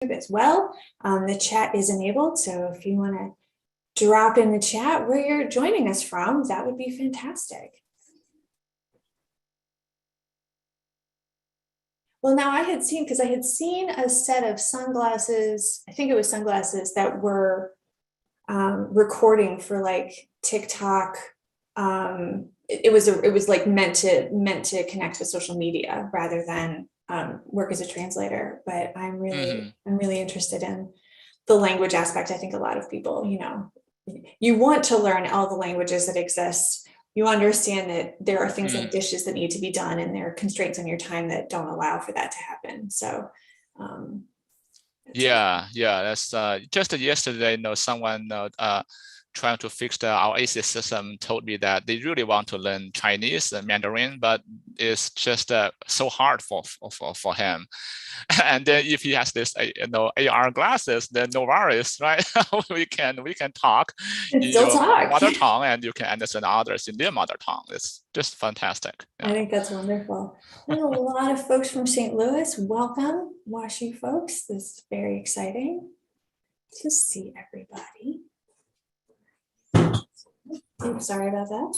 as well. The chat is enabled, so if you want to drop in the chat where you're joining us from, that would be fantastic. Well, now I had seen, because I had seen a set of sunglasses, I think it was sunglasses that were recording for like TikTok. It was like meant to connect with social media rather than work as a translator. But I'm really interested in the language aspect. I think a lot of people, you want to learn all the languages that exist. You understand that there are things like dishes that need to be done, and there are constraints on your time that don't allow for that to happen. So that's just yesterday, someone trying to fix our AC system told me that they really want to learn Chinese and Mandarin, but it's just so hard for him. And then if he has this AR glasses, then no worries, right? we can talk in your mother tongue, and you can understand others in their mother tongue. It's just fantastic. I think that's wonderful. There's a lot of folks from St. Louis. Welcome, WashU folks. This is very exciting to see everybody. I'm sorry about that.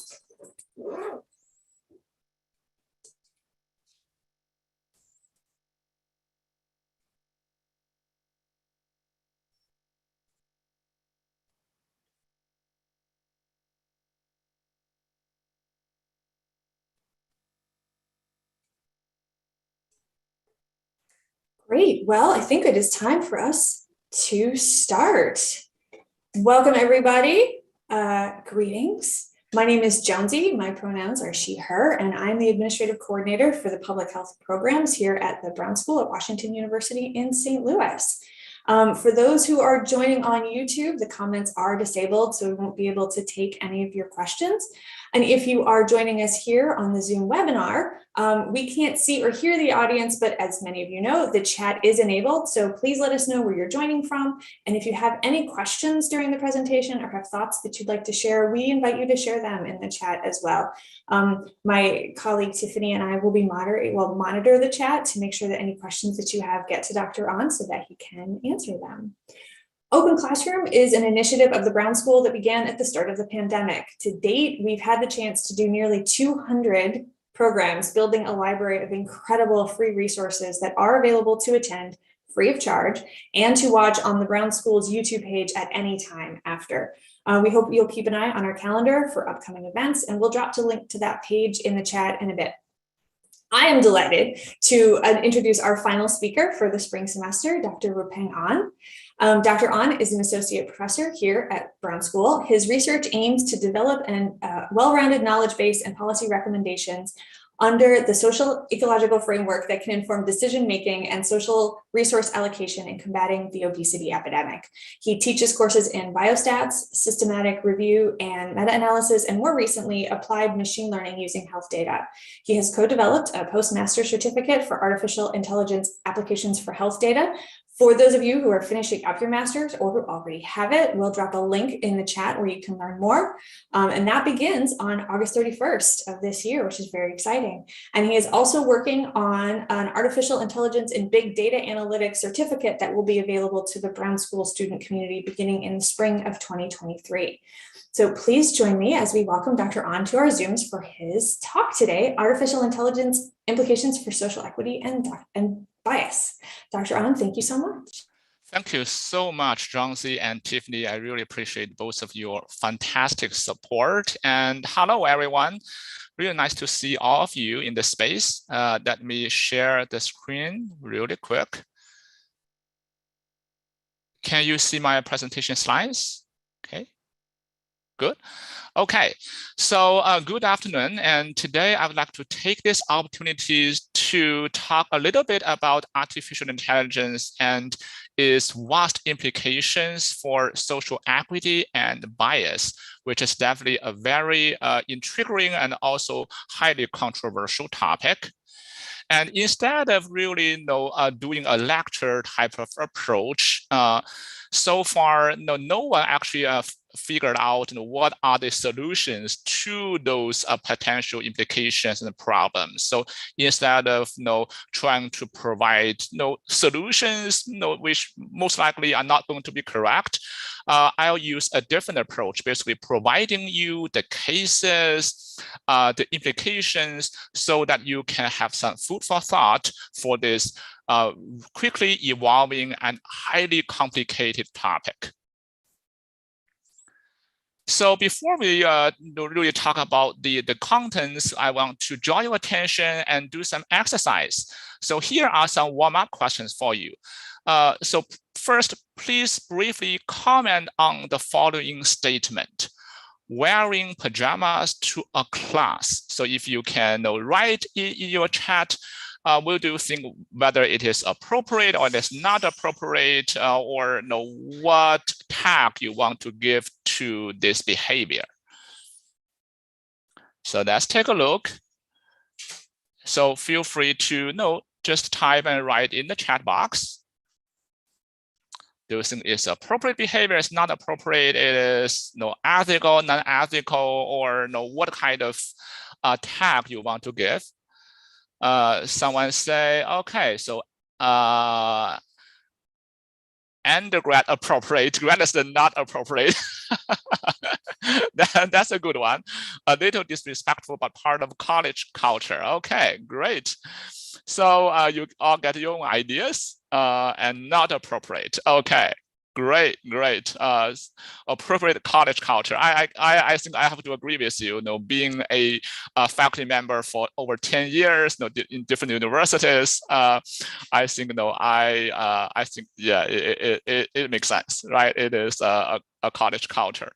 Great. Well, I think it is time for us to start. Welcome, everybody. Greetings. My name is Jonesy. My pronouns are she, her, and I'm the administrative coordinator for the public health programs here at the Brown School at Washington University in St. Louis. For those who are joining on YouTube, the comments are disabled, so we won't be able to take any of your questions. And if you are joining us here on the Zoom webinar, we can't see or hear the audience, but as many of you know, the chat is enabled. So please let us know where you're joining from. And if you have any questions during the presentation or have thoughts that you'd like to share, we invite you to share them in the chat as well. My colleague Tiffany and I will monitor the chat to make sure that any questions that you have get to Dr. An so that he can answer them. Open Classroom is an initiative of the Brown School that began at the start of the pandemic. To date, we've had the chance to do nearly 200 programs, building a library of incredible free resources that are available to attend free of charge and to watch on the Brown School's YouTube page at any time after. We hope you'll keep an eye on our calendar for upcoming events, and we'll drop the link to that page in the chat in a bit. I am delighted to introduce our final speaker for the spring semester, Dr. Wupeng An. Dr. An is an associate professor here at Brown School. His research aims to develop a well-rounded knowledge base and policy recommendations under the social ecological framework that can inform decision-making and social resource allocation in combating the obesity epidemic. He teaches courses in biostats, systematic review, and meta-analysis, and more recently, applied machine learning using health data. He has co-developed a postmaster certificate for artificial intelligence applications for health data. For those of you who are finishing up your master's or who already have it, we'll drop a link in the chat where you can learn more. And that begins on August 31st of this year, which is very exciting. And he is also working on an artificial intelligence and big data analytics certificate that will be available to the Brown School student community beginning in the spring of 2023. So please join me as we welcome Dr. An to our Zooms for his talk today, Artificial Intelligence Implications for Social Equity and Bias. Dr. An, thank you so much. Thank you so much, Jonesy and Tiffany. I really appreciate both of your fantastic support. And hello, everyone. Really nice to see all of you in the space. Let me share the screen really quick. Can you see my presentation slides? Okay. Good. Okay, so good afternoon. And today I would like to take this opportunity to talk a little bit about artificial intelligence and its vast implications for social equity and bias, which is definitely a very intriguing and also highly controversial topic. And instead of really doing a lecture type of approach, so far no one actually figured out what are the solutions to those potential implications and problems. So instead of trying to provide solutions which most likely are not going to be correct, I'll use a different approach, basically providing you the cases, the implications, so that you can have some food for thought for this quickly evolving and highly complicated topic. So before we really talk about the contents, I want to draw your attention and do some exercise. So here are some warm-up questions for you. So first, please briefly comment on the following statement: wearing pajamas to a class. So if you can write in your chat, what do you think, whether it is appropriate or it is not appropriate, or what tag you want to give to this behavior? So let's take a look. So feel free to just type and write in the chat box. Do you think it's appropriate behavior? It's not appropriate. It is ethical, non-ethical, or what kind of tag you want to give? Someone say, okay, so undergrad appropriate, grad is not appropriate. That's a good one. A little disrespectful, but part of college culture. Okay, great. So you all get your own ideas, and not appropriate. Okay, great. Appropriate college culture. I think I have to agree with you. Being a faculty member for over 10 years, in different universities, I think I think yeah, it makes sense, right? It is a college culture.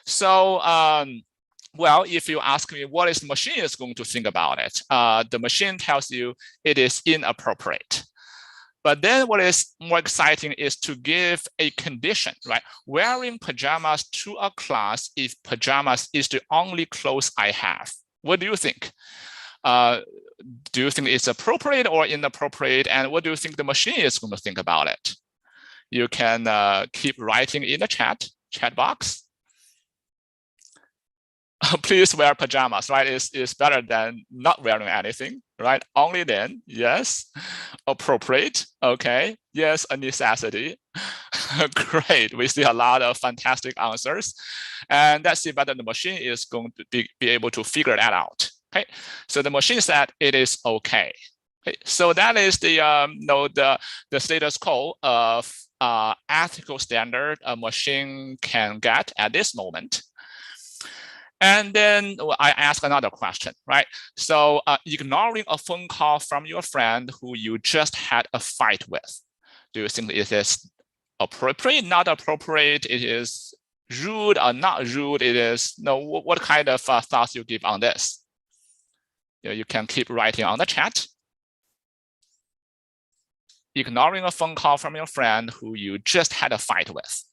So well, if you ask me what is the machine is going to think about it, the machine tells you it is inappropriate. But then what is more exciting is to give a condition, right? Wearing pajamas to a class if pajamas is the only clothes I have. What do you think? Do you think it's appropriate or inappropriate? And what do you think the machine is going to think about it? You can keep writing in the chat box. Please wear pajamas, right? It's better than not wearing anything, right? Only then, yes. Appropriate, okay. Yes, a necessity. Great, we see a lot of fantastic answers. And let's see whether the machine is going to be able to figure that out, okay? So the machine said it is okay. Okay, so that is the status quo of ethical standard a machine can get at this moment. And then I ask another question, right? So ignoring a phone call from your friend who you just had a fight with, do you think it is appropriate, not appropriate? It is rude or not rude? It is what kind of thoughts you give on this? You can keep writing on the chat. Ignoring a phone call from your friend who you just had a fight with.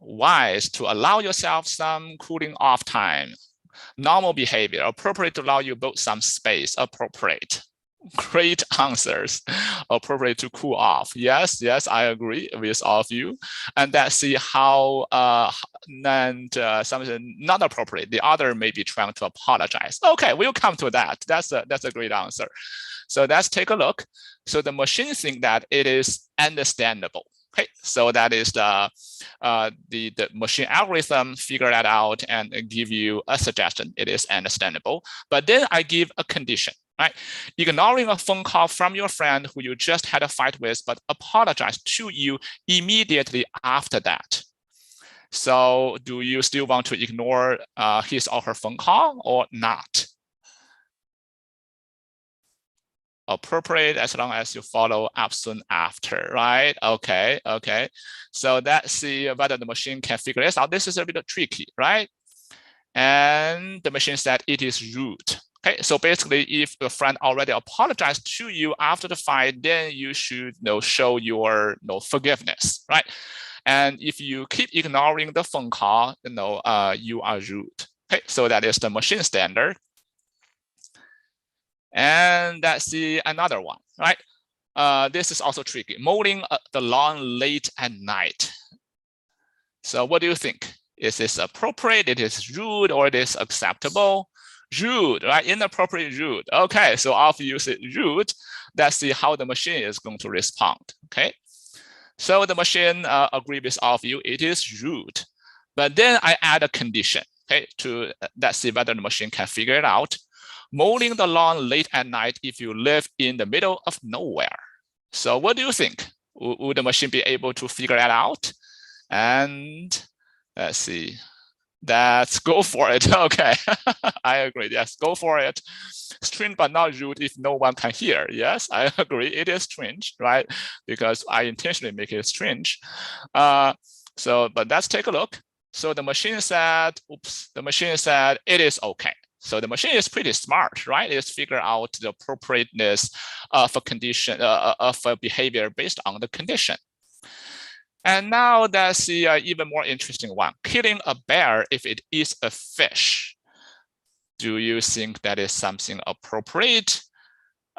Wise to allow yourself some cooling off time. Normal behavior, appropriate to allow you both some space, appropriate. Great answers, appropriate to cool off. Yes, I agree with all of you. And let's see how something not appropriate. The other may be trying to apologize. Okay, we'll come to that. That's a great answer. So let's take a look. So the machine thinks that it is understandable. Okay, so that is the machine algorithm figure that out and give you a suggestion. It is understandable. But then I give a condition, right? Ignoring a phone call from your friend who you just had a fight with, but apologize to you immediately after that. So do you still want to ignore his or her phone call or not? Appropriate as long as you follow up soon after, right? Okay. So let's see whether the machine can figure this out. This is a bit tricky, right? And the machine said it is rude. Okay, so basically, if your friend already apologized to you after the fight, then you should show your forgiveness, right? And if you keep ignoring the phone call, you are rude. Okay, so that is the machine standard. And let's see another one, right? This is also tricky. Mowing the lawn late at night. So what do you think? Is this appropriate? It is rude, or it is acceptable? Rude, right? Inappropriate, rude. Okay, so I'll use it rude. Let's see how the machine is going to respond. Okay, so the machine agrees with all of you. It is rude, but then I add a condition. Okay, to let's see whether the machine can figure it out. Mowing the lawn late at night if you live in the middle of nowhere. So what do you think? Would the machine be able to figure that out? And let's see. Let's go for it. Okay, I agree. Yes, go for it. Strange but not rude if no one can hear. Yes, I agree. It is strange, right? Because I intentionally make it strange. But let's take a look. So the machine said, oops, the machine said it is okay. So the machine is pretty smart, right? It's figure out the appropriateness of a condition, of a behavior based on the condition. And now that's the even more interesting one. Killing a bear if it is a fish. Do you think that is something appropriate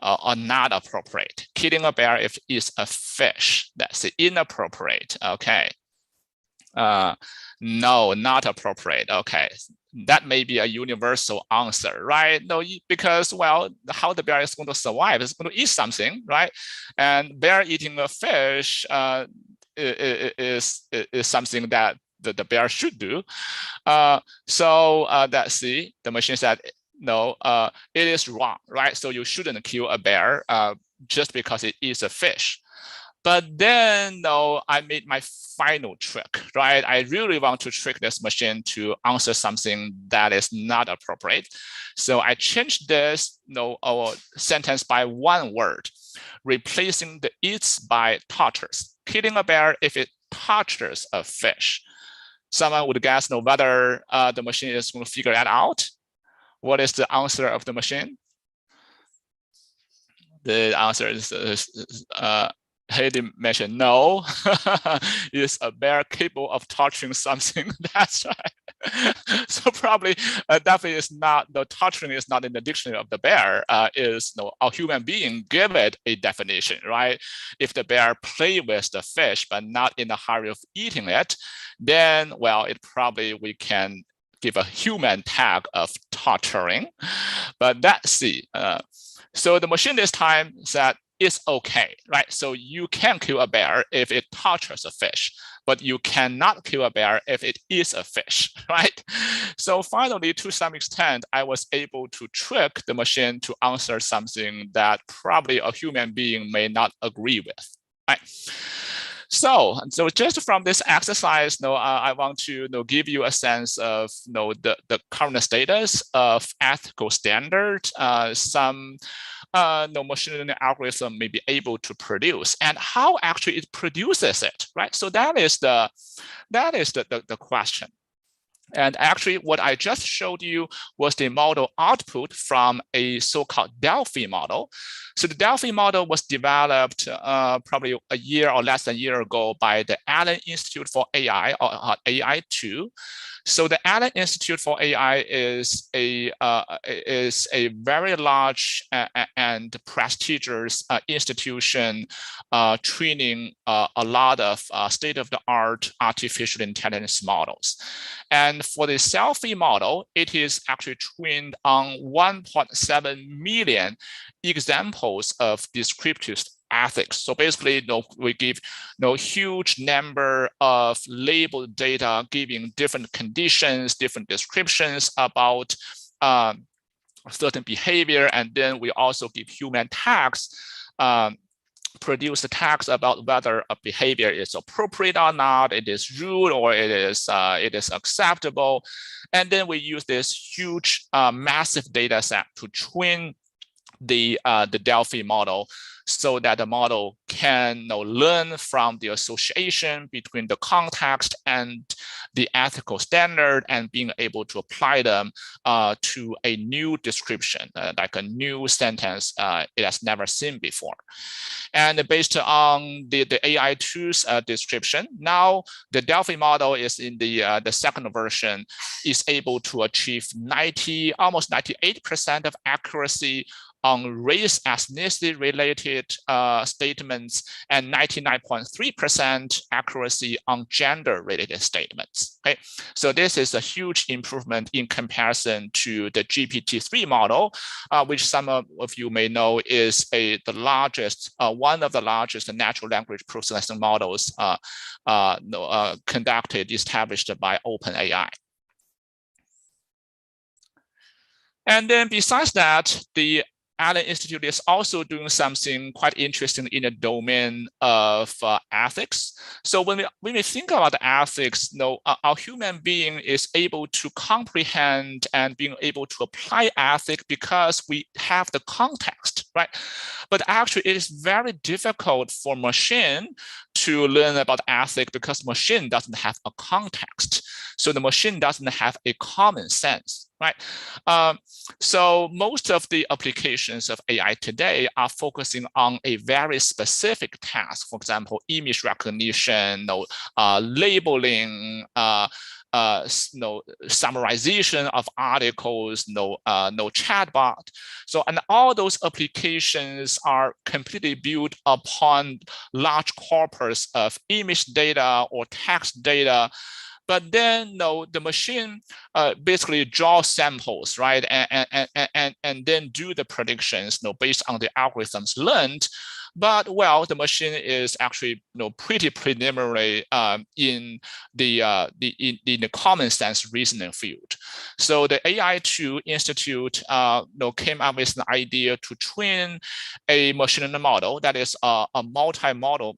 or not appropriate? Killing a bear if it is a fish, that's inappropriate. Okay. No, not appropriate. Okay. That may be a universal answer, right? No, because, well, how the bear is going to survive is going to eat something, right? And bear eating a fish is something that the bear should do. So let's see, the machine said, no, it is wrong, right? So you shouldn't kill a bear just because it is a fish. But then, no, I made my final trick, right? I really want to trick this machine to answer something that is not appropriate. So I changed this sentence by one word, replacing the eats by touches. Killing a bear if it touches a fish. Someone would guess whether the machine is going to figure that out. What is the answer of the machine? The answer is Heidi mentioned no. Is a bear capable of touching something? That's right. So probably definitely is not, the touching is not in the dictionary of the bear. Is a human being give it a definition, right? If the bear play with the fish but not in the hurry of eating it, then, well, it probably we can give a human tag of torturing. But let's see. So the machine this time said it's okay, right? So you can kill a bear if it touches a fish, but you cannot kill a bear if it is a fish, right? So finally, to some extent, I was able to trick the machine to answer something that probably a human being may not agree with, right? So just from this exercise, I want to give you a sense of the current status of ethical standard. Some machine learning algorithm may be able to produce, and how actually it produces it, right? So that is the question. And actually, what I just showed you was the model output from a so-called Delphi model. So the Delphi model was developed probably a year or less than a year ago by the Allen Institute for AI, or AI2. So the Allen Institute for AI is a very large and prestigious institution training a lot of state-of-the-art artificial intelligence models. And for the selfie model, it is actually trained on 1.7 million examples of descriptive ethics. So basically, we give huge number of labeled data giving different conditions, different descriptions about certain behavior, and then we also give human tags. Produce the tags about whether a behavior is appropriate or not, it is rude or it is acceptable, and then we use this huge massive data set to train the Delphi model, so that the model can learn from the association between the context and the ethical standard, and being able to apply them to a new description, like a new sentence it has never seen before. And based on the AI2's description, now the Delphi model is in the second version, is able to achieve almost 98% of accuracy on race ethnicity related statements, and 99.3% accuracy on gender related statements. Okay, so this is a huge improvement in comparison to the GPT-3 model, which some of you may know is one of the largest natural language processing models established by OpenAI. And then besides that, the Allen Institute is also doing something quite interesting in the domain of ethics. So when we think about ethics, our human being is able to comprehend and being able to apply ethics because we have the context, right? But actually, it is very difficult for machine to learn about ethics because machine doesn't have a context. So the machine doesn't have a common sense, right? So most of the applications of AI today are focusing on a very specific task. For example, image recognition, labeling, summarization of articles, chatbot. So, and all those applications are completely built upon large corpus of image data or text data. But then, the machine basically draws samples, right, and then do the predictions, based on the algorithms learned. But well, the machine is actually, pretty preliminary in the common sense reasoning field. So the AI2 Institute, came up with an idea to train a machine learning model that is a multi-model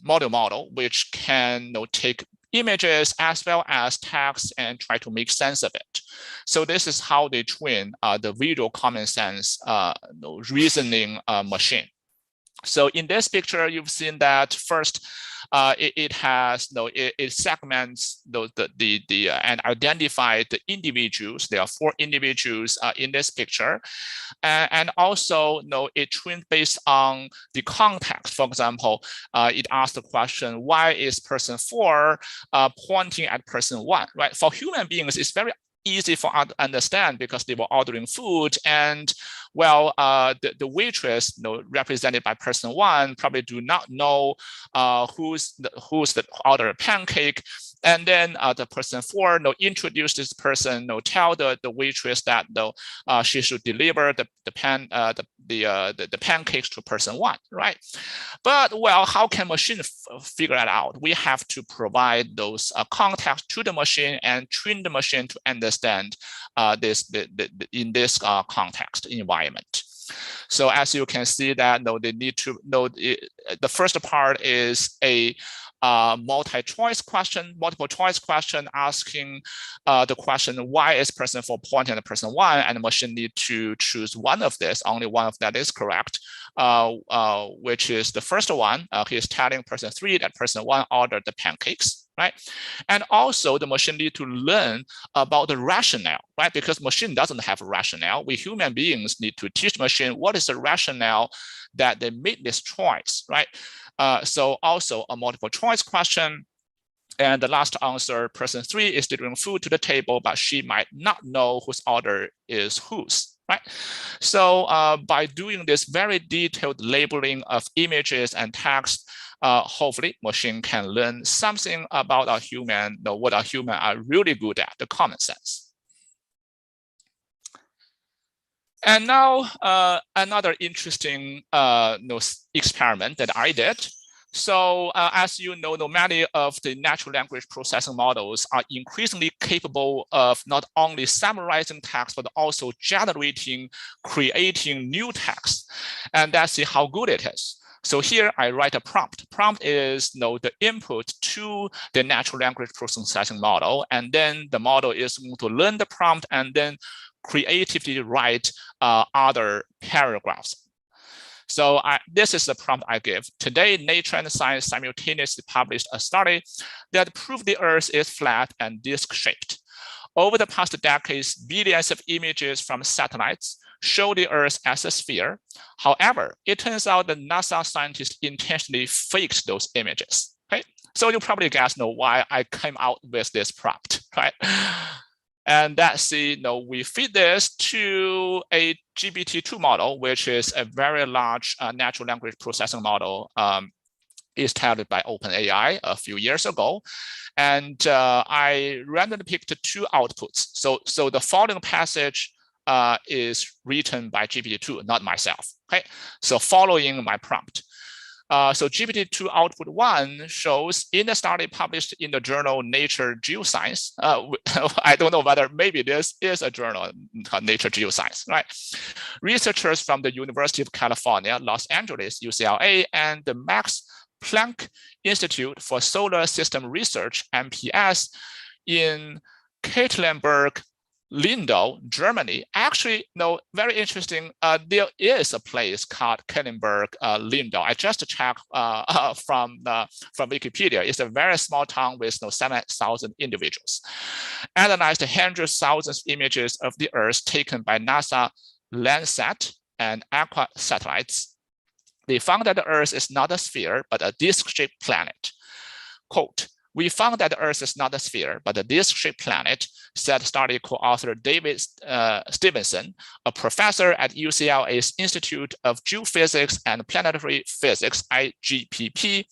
model, which can take images as well as text and try to make sense of it. So this is how they train the visual common sense reasoning machine. So in this picture, you've seen that first, it has it segments and identify the individuals. There are 4 individuals in this picture, and also it trained based on the context. For example, it asked the question, why is person 4 pointing at person 1? Right? For human beings, it's very easy for us to understand because they were ordering food, and well, the waitress, represented by person 1, probably do not know who's the order pancake, and then the person 4, introduce this person, tell the waitress that she should deliver the pancakes to person 1, right? But well, how can machine figure that out? We have to provide those context to the machine and train the machine to understand this in this context environment. So as you can see that they need to know the first part is a multiple choice question asking the question, why is person 4 pointing at person 1, and the machine need to choose one of this, only one of that is correct, which is the first one. He is telling person 3 that person 1 ordered the pancakes, right? And also the machine need to learn about the rationale, right? Because machine doesn't have a rationale. We human beings need to teach machine what is the rationale that they made this choice, right? So also a multiple choice question. And the last answer, person 3 is delivering food to the table, but she might not know whose order is whose, right? So by doing this very detailed labeling of images and text, hopefully machine can learn something about a human, what a human are really good at, the common sense. And now another interesting experiment that I did. So as you know, many of the natural language processing models are increasingly capable of not only summarizing text, but also creating new text. And let's see how good it is. So here I write a prompt. Prompt is the input to the natural language processing model. And then the model is going to learn the prompt and then creatively write other paragraphs. So this is the prompt I give. Today, Nature and Science simultaneously published a study that proved the Earth is flat and disc-shaped. Over the past decades, billions of images from satellites show the Earth as a sphere. However, it turns out that NASA scientists intentionally faked those images. Okay, so you probably guys know why I came out with this prompt, right? And that's we feed this to a GPT-2 model, which is a very large natural language processing model, is touted by OpenAI a few years ago. And I randomly picked two outputs. So the following passage is written by GPT-2, not myself. Okay, so following my prompt. So GPT-2 output 1 shows in a study published in the journal Nature Geoscience. I don't know whether maybe this is a journal called Nature Geoscience, right? Researchers from the University of California, Los Angeles, UCLA, and the Max Planck Institute for Solar System Research, MPS, in Katlenburg, Lindau, Germany. Actually, no, very interesting. There is a place called Katlenburg, Lindau. I just checked from Wikipedia. It's a very small town with 7,000 individuals. Analyzed hundreds of thousands of images of the Earth taken by NASA Landsat and Aqua satellites. They found that the Earth is not a sphere, but a disc-shaped planet. Quote, "We found that the Earth is not a sphere, but a disc-shaped planet," said study co-author David Stevenson, a professor at UCLA's Institute of Geophysics and Planetary Physics, IGPP,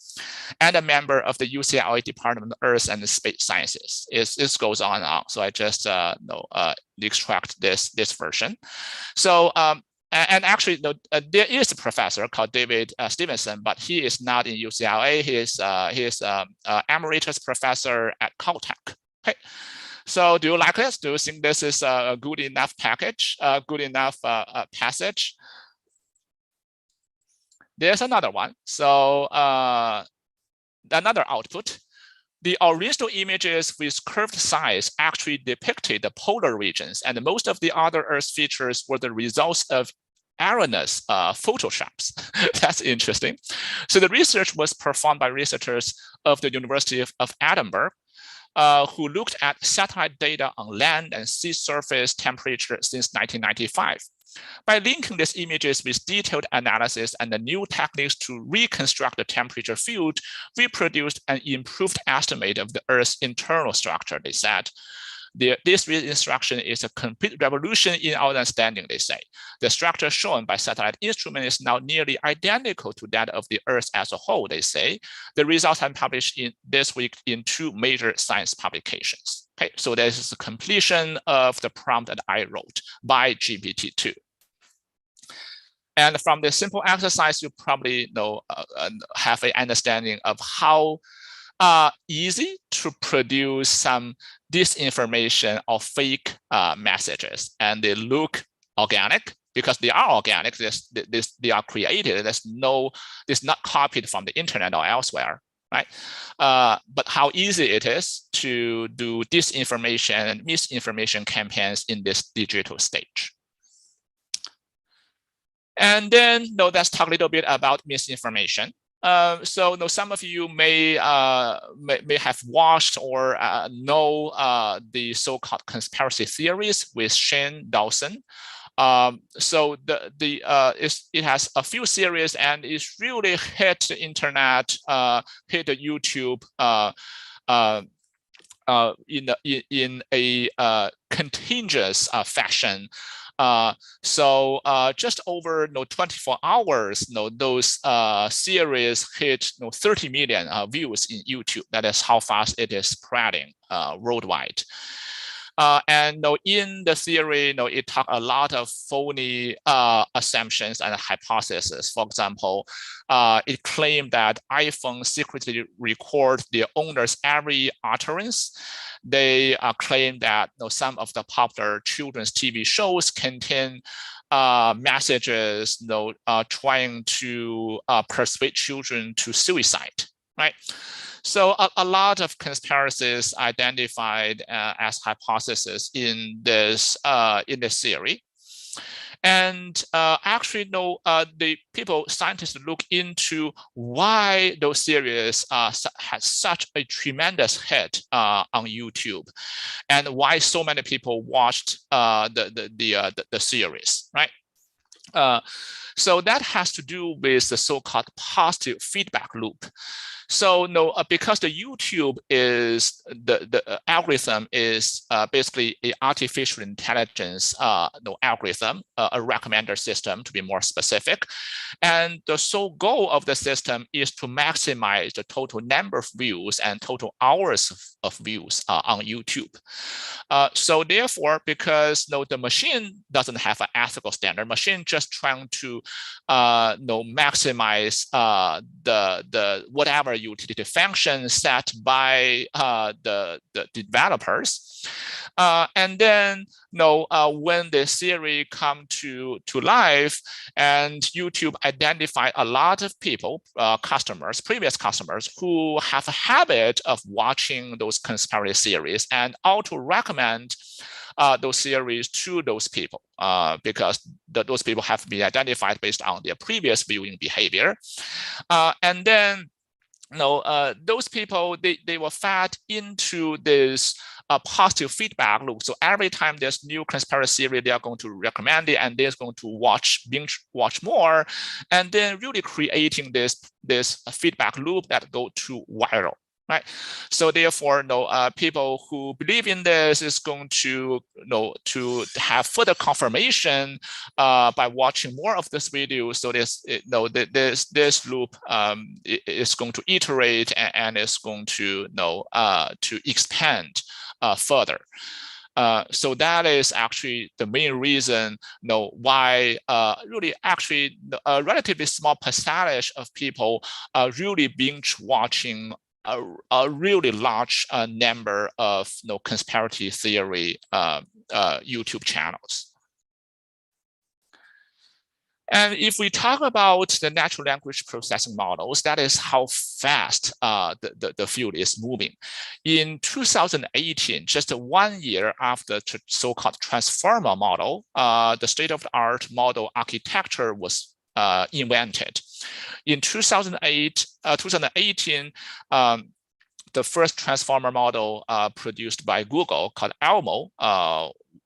and a member of the UCLA Department of Earth and Space Sciences. This goes on and on. So I just extract this version. So and actually, there is a professor called David Stevenson, but he is not in UCLA. He is emeritus professor at Caltech. Okay. So do you like this? Do you think this is a good enough package, good enough passage? There's another one. So another output. The original images with curved sides actually depicted the polar regions, and most of the other Earth features were the results of erroneous photoshops. That's interesting. So the research was performed by researchers of the University of Edinburgh, who looked at satellite data on land and sea surface temperature since 1995. By linking these images with detailed analysis and the new techniques to reconstruct the temperature field, we produced an improved estimate of the Earth's internal structure, they said. This reconstruction is a complete revolution in our understanding, they say. The structure shown by satellite instrument is now nearly identical to that of the Earth as a whole, they say. The results have been published this week in 2 major science publications. Okay, so this is the completion of the prompt that I wrote by GPT-2. And from this simple exercise, you probably have an understanding of how easy to produce some disinformation or fake messages, and they look organic because they are organic. They are created. It's not copied from the internet or elsewhere, right? But how easy it is to do disinformation and misinformation campaigns in this digital stage. And then let's talk a little bit about misinformation. So some of you may have watched or know the so-called conspiracy theories with Shane Dawson. So it has a few series, and it's really hit the internet, hit the YouTube in a contagious fashion. So just over 24 hours, those series hit 30 million views in YouTube. That is how fast it is spreading worldwide. And in the theory, it talks a lot of phony assumptions and hypotheses. For example, it claimed that iPhone secretly record their owner's every utterance. They claim that some of the popular children's TV shows contain messages trying to persuade children to suicide, right? So a lot of conspiracies identified as hypotheses in this theory. And actually, the scientists look into why those series had such a tremendous hit on YouTube, and why so many people watched the series, right? So that has to do with the so-called positive feedback loop. So no, because the YouTube is the algorithm is basically an artificial intelligence algorithm, a recommender system to be more specific. And the sole goal of the system is to maximize the total number of views and total hours of views on YouTube. So therefore, because the machine doesn't have an ethical standard, machine just trying to maximize the whatever utility function set by the developers. And then when the series come to life and YouTube identify a lot of people, previous customers who have a habit of watching those conspiracy series and auto recommend those series to those people because those people have been identified based on their previous viewing behavior. And then those people, they were fed into this positive feedback loop. So every time there's new conspiracy series, they are going to recommend it and they're going to binge watch more, and then really creating this feedback loop that go to viral. Right. So therefore, people who believe in this is going to to have further confirmation by watching more of this video. So this loop is going to iterate and is going to expand further. So that is actually the main reason why really actually a relatively small percentage of people really binge watching a really large number of conspiracy theory YouTube channels. And if we talk about the natural language processing models, that is how fast the field is moving. In 2018, just 1 year after the so-called transformer model, the state-of-the-art model architecture was invented. In 2018, the first transformer model produced by Google called Elmo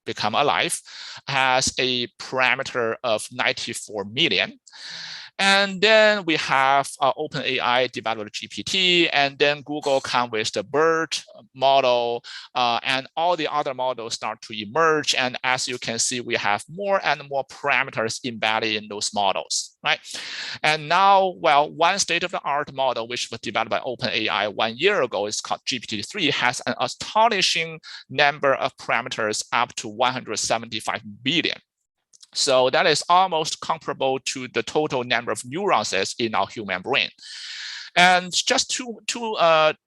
become alive, has a parameter of 94 million. And then we have OpenAI developed GPT, and then Google come with the BERT model, and all the other models start to emerge. And as you can see, we have more and more parameters embedded in those models, right? And now, well, one state-of-the-art model, which was developed by OpenAI 1 year ago, is called GPT-3, has an astonishing number of parameters up to 175 billion. So that is almost comparable to the total number of neurons in our human brain. And just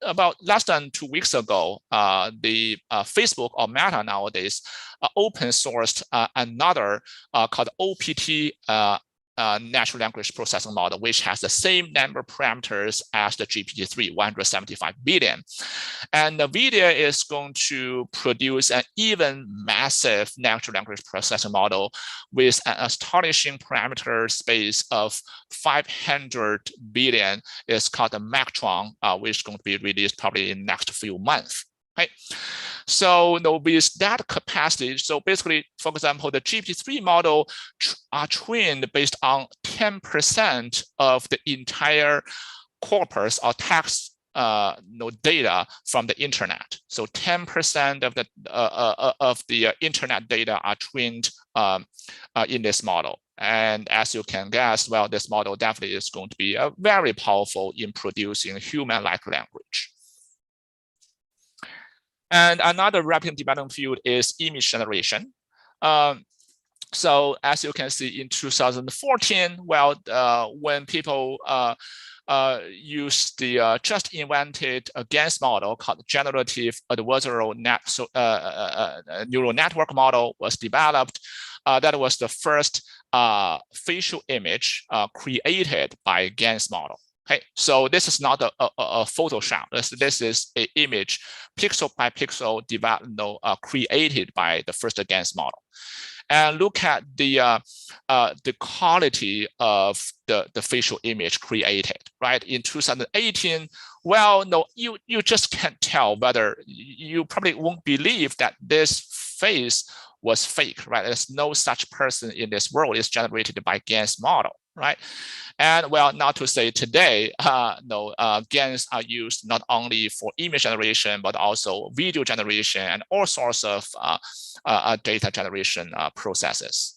about less than 2 weeks ago, the Facebook or Meta nowadays open sourced another called OPT natural language processing model, which has the same number of parameters as the GPT-3, 175 billion. And NVIDIA is going to produce an even massive natural language processing model with an astonishing parameter space of 500 billion. It's called the Mactron, which is going to be released probably in the next few months. Right. So with that capacity, so basically, for example, the GPT-3 model are trained based on 10% of the entire corpus or text data from the internet. So 10% of the internet data are trained in this model. And as you can guess, well, this model definitely is going to be very powerful in producing human-like language. And another rapid development field is image generation. So as you can see in 2014, well, when people use the just invented GANs model called generative adversarial neural network model was developed. That was the first facial image created by GANs model. Okay, so this is not a Photoshop. This is an image pixel by pixel created by the first GANs model. And look at the quality of the facial image created, right? In 2018, well, no, you just can't tell whether you probably won't believe that this face was fake, right? There's no such person in this world is generated by GANs model, right? And well, not to say today, GANs are used not only for image generation, but also video generation and all sorts of data generation processes.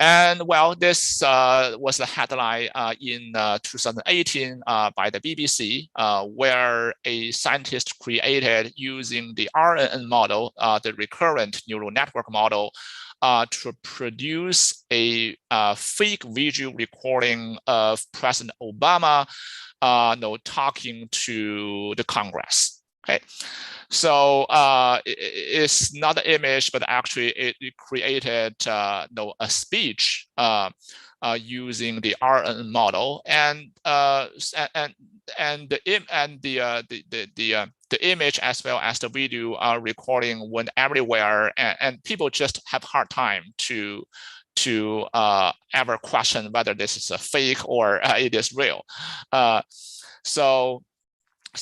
And well, this was the headline in 2018 by the BBC, where a scientist created using the RNN model, the recurrent neural network model, to produce a fake video recording of President Obama talking to the Congress. Okay. So it's not an image, but actually it created a speech using the RNN model, and the image as well as the video recording went everywhere, and people just have a hard time to ever question whether this is a fake or it is real. So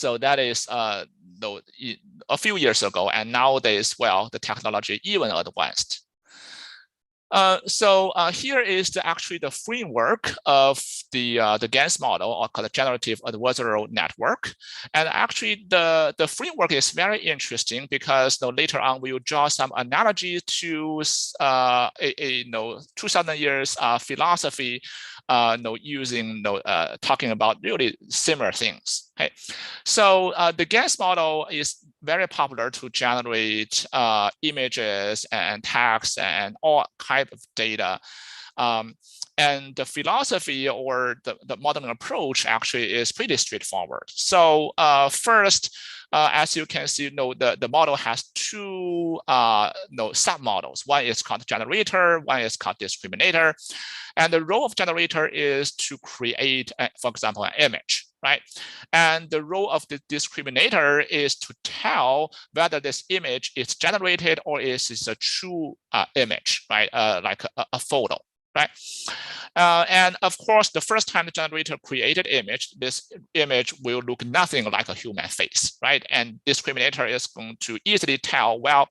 that is a few years ago, and nowadays, well, the technology even advanced. So here is actually the framework of the GANs model, or called the generative adversarial network. And actually, the framework is very interesting because later on we will draw some analogy to 2,000 years philosophy, using talking about really similar things. Okay, so the GANs model is very popular to generate images and text and all type of data. And the philosophy, or the modern approach, actually is pretty straightforward. So first, as you can see, the model has two submodels. One is called generator, one is called discriminator. And the role of generator is to create, for example, an image, right? And the role of the discriminator is to tell whether this image is generated or is a true image, right? Like a photo, right? And of course, the first time the generator created image, this image will look nothing like a human face, right? And discriminator is going to easily tell, well,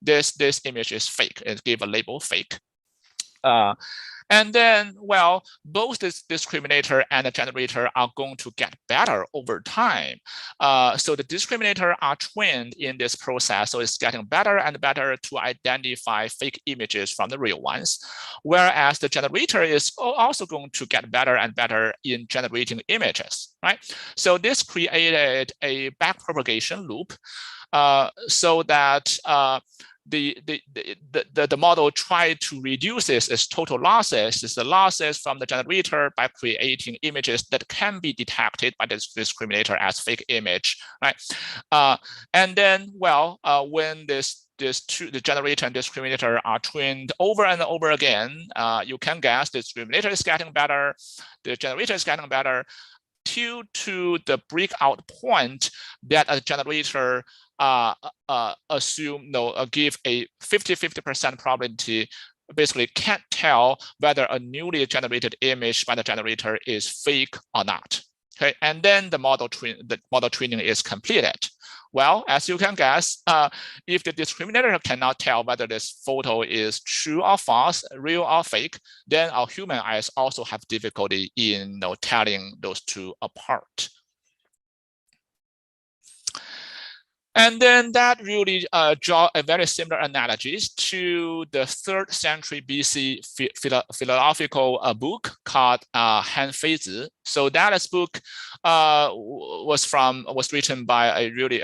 this image is fake, and give a label fake. And then, well, both this discriminator and the generator are going to get better over time. So the discriminator are trained in this process, so it's getting better and better to identify fake images from the real ones. Whereas the generator is also going to get better and better in generating images, right? So this created a backpropagation loop, so that the model tried to reduce its total losses, the losses from the generator, by creating images that can be detected by the discriminator as fake image, right? And then, well, when the generator and discriminator are trained over and over again, you can guess the discriminator is getting better, the generator is getting better, to the breakout point that a generator give a 50% probability, basically can't tell whether a newly generated image by the generator is fake or not. Okay, and then the model training is completed. Well, as you can guess, if the discriminator cannot tell whether this photo is true or false, real or fake, then our human eyes also have difficulty in telling those two apart. And then that really draw a very similar analogies to the 3rd century BC philosophical book called Han Feizi. So that book was written by a really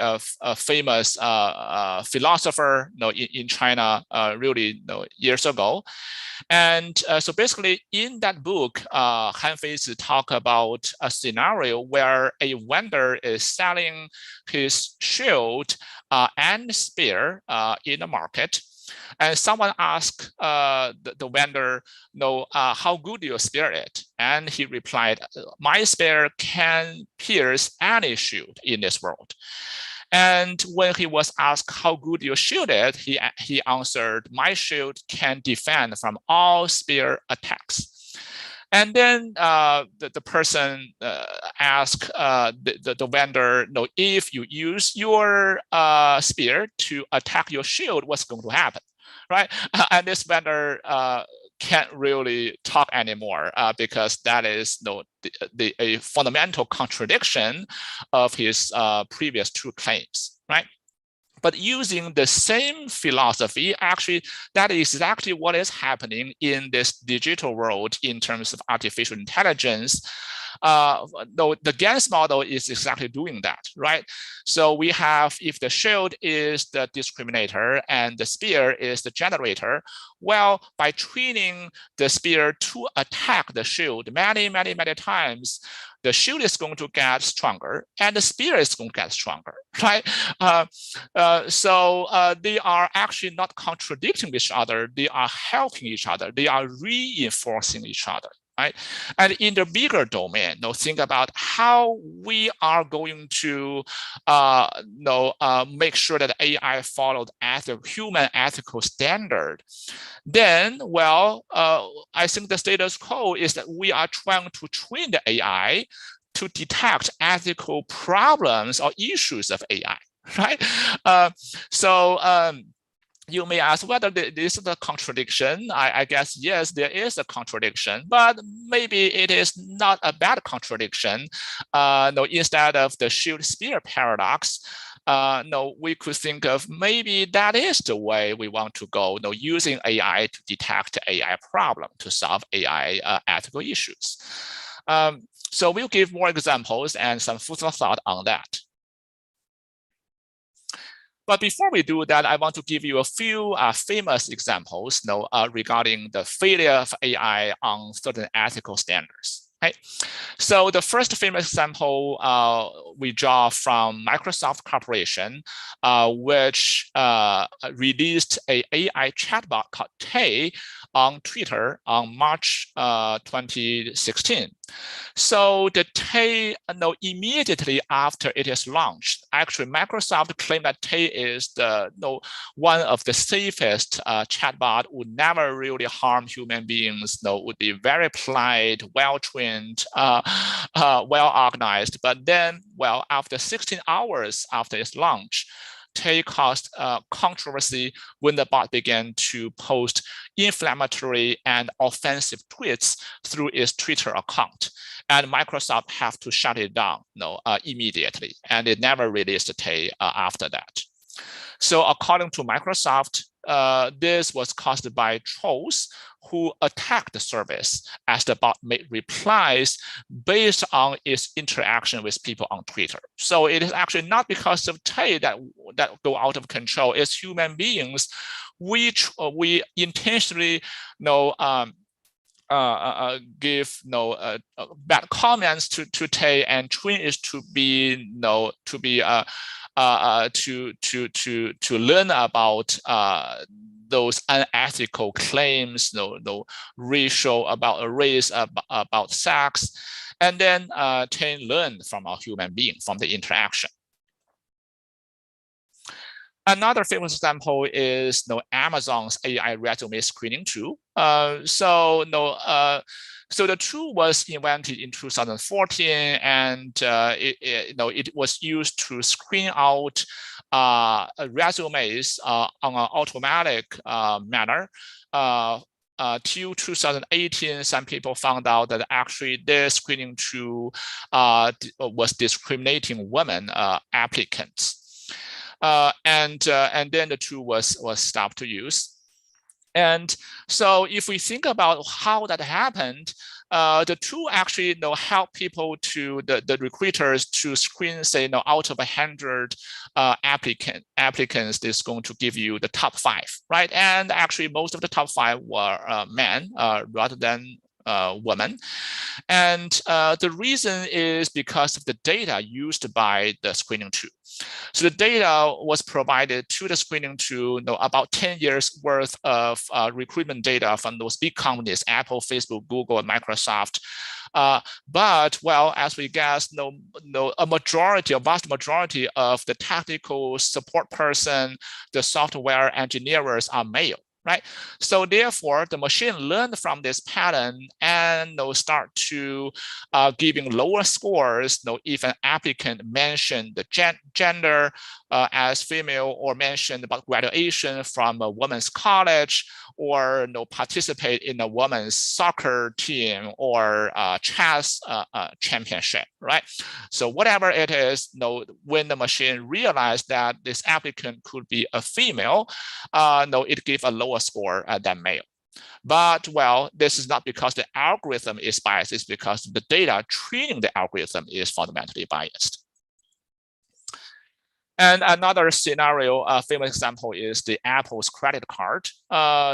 famous philosopher in China really years ago. And so basically in that book, Han Feizi talk about a scenario where a vendor is selling his shield and spear in the market. And someone asked the vendor, how good your spear is? And he replied, my spear can pierce any shield in this world. And when he was asked how good your shield is, he answered, my shield can defend from all spear attacks. And then the person asked the vendor, if you use your spear to attack your shield, what's going to happen, right? And this vendor can't really talk anymore because that is a fundamental contradiction of his previous two claims, right? But using the same philosophy, actually, that is exactly what is happening in this digital world in terms of artificial intelligence. Though the GANs model is exactly doing that, right? So we have, if the shield is the discriminator and the spear is the generator, well, by training the spear to attack the shield many, many, many times, the shield is going to get stronger and the spear is going to get stronger, right? So they are actually not contradicting each other. They are helping each other. They are reinforcing each other, right? And in the bigger domain, think about how we are going to make sure that AI followed human ethical standard. Then, well, I think the status quo is that we are trying to train the AI to detect ethical problems or issues of AI, right? You may ask whether this is a contradiction. I guess, yes, there is a contradiction, but maybe it is not a bad contradiction. Instead of the shield spear paradox, we could think of maybe that is the way we want to go, using AI to detect AI problem, to solve AI ethical issues. So we'll give more examples and some food for thought on that. But before we do that, I want to give you a few famous examples regarding the failure of AI on certain ethical standards. Right? So the first famous example we draw from Microsoft Corporation, which released an AI chatbot called Tay on Twitter on March 2016. So the Tay, immediately after it is launched, actually Microsoft claimed that Tay is one of the safest chatbot, would never really harm human beings, would be very polite, well-trained, well-organized. But then, well, after 16 hours after its launch, Tay caused controversy when the bot began to post inflammatory and offensive tweets through its Twitter account. And Microsoft have to shut it down immediately. And it never released Tay after that. So according to Microsoft, this was caused by trolls who attacked the service as the bot made replies based on its interaction with people on Twitter. So it is actually not because of Tay that go out of control. It's human beings. We intentionally give bad comments to Tay and train it to be to learn about those unethical claims, racial, about race, about sex, and then Tay learn from a human being, from the interaction. Another famous example is Amazon's AI resume screening tool. So the tool was invented in 2014, and it was used to screen out resumes on an automatic manner. Till 2018, some people found out that actually their screening tool was discriminating women applicants. And then the tool was stopped to use. And so if we think about how that happened, the tool actually help people to the recruiters to screen, say, out of 100 applicants, is going to give you the top 5, right? And actually most of the top 5 were men rather than women. And the reason is because of the data used by the screening tool. So the data was provided to the screening tool, about 10 years worth of recruitment data from those big companies, Apple, Facebook, Google, and Microsoft. But, well, as we guess, a vast majority of the technical support person, the software engineers are male. right? So therefore, the machine learned from this pattern and start to giving lower scores. If an applicant mentioned the gender as female, or mentioned about graduation from a women's college, or participate in a women's soccer team, or chess championship, right? So whatever it is, when the machine realized that this applicant could be a female, it gave a lower score than male. But well, this is not because the algorithm is biased, it's because the data training the algorithm is fundamentally biased. And another scenario, a famous example, is the Apple's credit card.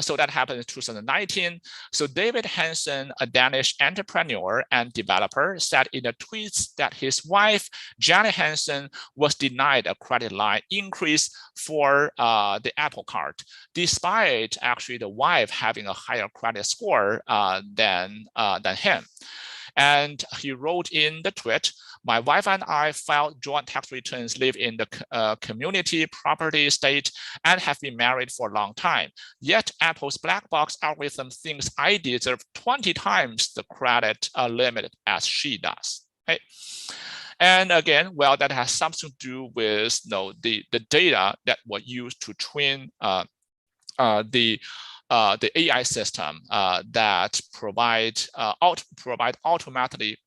So that happened in 2019. So David Hansen, a Danish entrepreneur and developer, said in a tweet that his wife, Janet Hansen, was denied a credit line increase for the Apple card, despite actually the wife having a higher credit score than him. And he wrote in the tweet, "My wife and I filed joint tax returns, live in the community property state, and have been married for a long time. Yet Apple's black box algorithm thinks I deserve 20 times the credit limit as she does." Right? And again, well, that has something to do with the data that were used to train the AI system that provide automatically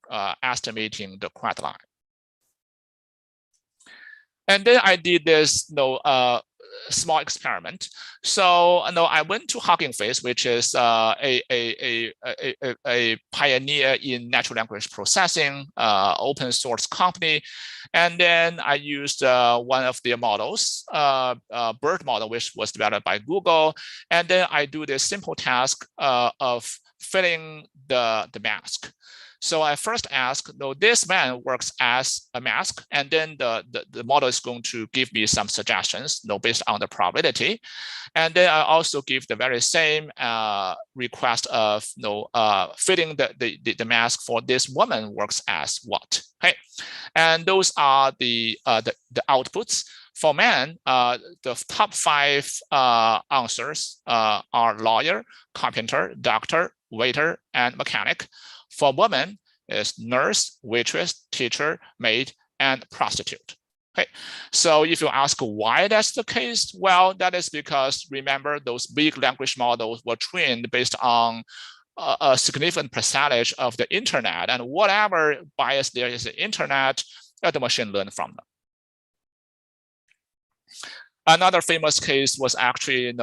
estimating the credit line. And then I did this small experiment. So I went to Hugging Face, which is a pioneer in natural language processing, open source company. And then I used one of their models, BERT model, which was developed by Google. And then I do this simple task of filling the mask. So I first ask, this man works as a mask, and then the model is going to give me some suggestions, based on the probability. And then I also give the very same request of fitting the mask for this woman works as what. Okay, and those are the outputs. For men, the top 5 answers are lawyer, carpenter, doctor, waiter, and mechanic. For women, is nurse, waitress, teacher, maid, and prostitute. Okay, so if you ask why that's the case, well, that is because, remember, those big language models were trained based on a significant percentage of the internet, and whatever bias there is in the internet, the machine learned from them. Another famous case was actually, in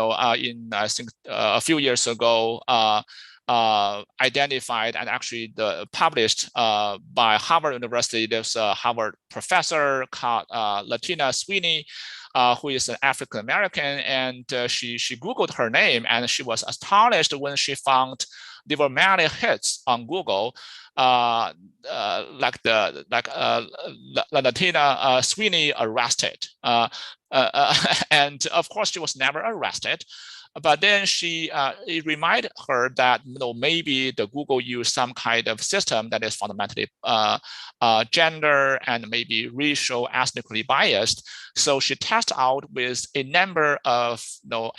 I think a few years ago, identified and actually published by Harvard University. There's a Harvard professor called Latina Sweeney, who is an African American, and she Googled her name, and she was astonished when she found there were many hits on Google, like Latina Sweeney arrested, and of course she was never arrested. But then it reminded her that maybe the Google used some kind of system that is fundamentally gender and maybe racial, ethnically biased. So she tested out with a number of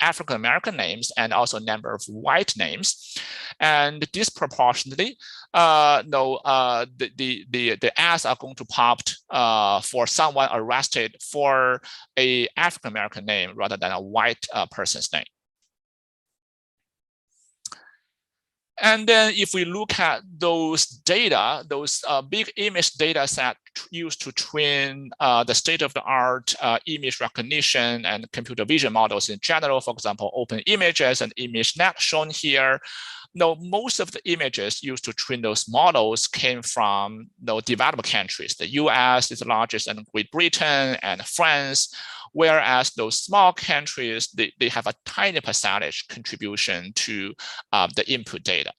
African American names and also a number of white names, and disproportionately, the ads are going to pop for someone arrested for a African American name rather than a white person's name. And then if we look at those data, those big image data set used to train the state-of-the-art image recognition and computer vision models in general, for example, Open Images and ImageNet shown here, most of the images used to train those models came from developed countries. The US is the largest, and Great Britain and France, whereas those small countries, they have a tiny percentage contribution to the input data.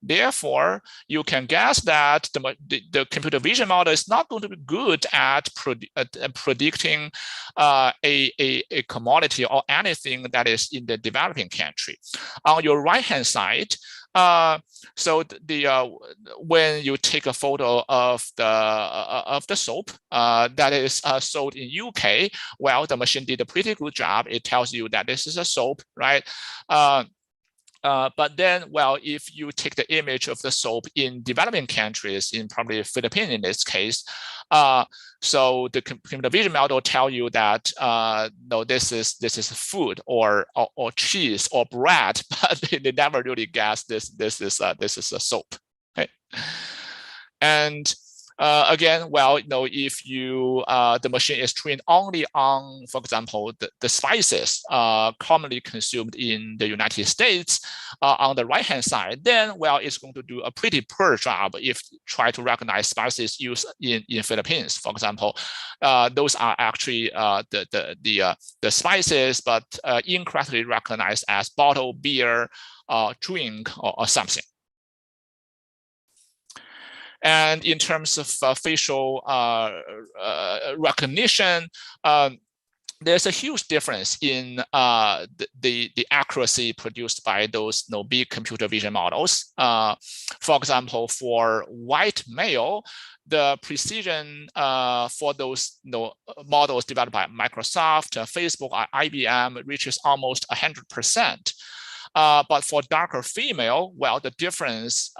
Therefore, you can guess that the computer vision model is not going to be good at predicting a commodity or anything that is in the developing country. On your right-hand side, So when you take a photo of the soap that is sold in UK, well, the machine did a pretty good job. It tells you that this is a soap, right? But then, well, if you take the image of the soap in developing countries, in probably Philippines in this case, so the computer vision model tell you that no, this is food or cheese or bread, but they never really guess this is a soap. Okay. And again, well, if you the machine is trained only on, for example, the spices commonly consumed in the United States on the right-hand side, then, well, it's going to do a pretty poor job if try to recognize spices used in Philippines, for example. Those are actually the spices, but incorrectly recognized as bottle, beer, drink, or something. And in terms of facial recognition, there's a huge difference in the accuracy produced by those big computer vision models. For example, for white male, the precision for those models developed by Microsoft, Facebook, or IBM reaches almost 100%. But for darker female, well, the difference